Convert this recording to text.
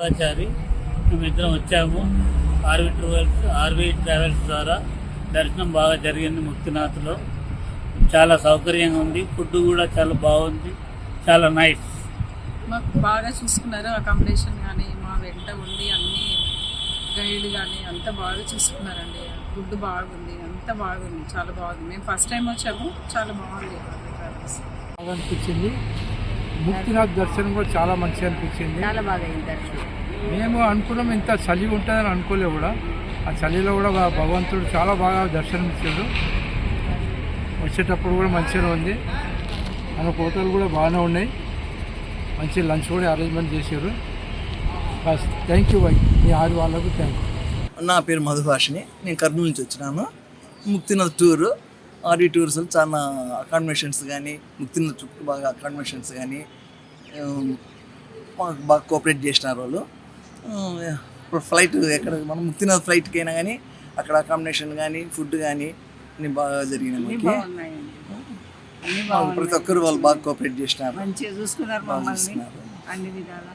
ఆచారి మేమిద్దరం వచ్చాము. RV travels ద్వారా దర్శనం బాగా జరిగింది. ముక్తినాథ్లో చాలా సౌకర్యంగా ఉంది. ఫుడ్ కూడా చాలా బాగుంది, చాలా నైస్. మాకు బాగా చూసుకున్నారు. అకామిడేషన్ కానీ మా వెంట ఉండి అన్ని గైడ్ కానీ అంత బాగా చూసుకున్నారండి. ఫుడ్ బాగుంది, అంత బాగుంది, చాలా బాగుంది. మేము ఫస్ట్ టైం వచ్చాము, చాలా బాగుంది ట్రావెల్స్. బాగా అనిపించింది. ముక్తినాథ్ దర్శనం కూడా చాలా మంచిగా అనిపించింది. చాలా బాగా అయింది దర్శనం. మేము అనుకున్నాం ఇంత చలి ఉంటుందని అనుకోలే కూడా. ఆ చలిలో కూడా భగవంతుడు చాలా బాగా దర్శనం ఇచ్చాడు. వచ్చేటప్పుడు కూడా మంచిగా ఉంది. మన హోటల్ కూడా బాగానే ఉన్నాయి. మంచి లంచ్ కూడా అరేంజ్మెంట్ చేశారు. బస్ థ్యాంక్ యూ మీ ఆరు వాళ్ళకు థ్యాంక్ యూ. నా పేరు మధుభాషిని. నేను కర్నూలు నుంచి వచ్చినాను. ముక్తినాథ్ టూరు ఆర్వీ టూర్స్ చాలా అకామిడేషన్స్ కానీ ముక్తినాథ్ చుట్టూ బాగా అకామిడేషన్స్ కానీ మాకు బాగా కోఆపరేట్ చేసినారు వాళ్ళు. ఇప్పుడు ఫ్లైట్ ఎక్కడ మనం ముక్తినాథ్ ఫ్లైట్కి అయినా కానీ అక్కడ అకామిడేషన్ కానీ ఫుడ్ కానీ అన్నీ బాగా జరిగినాయి. మాకు ప్రతి ఒక్కరు వాళ్ళు బాగా కోఆపరేట్ చేసినారు, మంచిగా చూసుకున్నారు, బాగా చూస్తున్నారు. అన్ని విధాలా.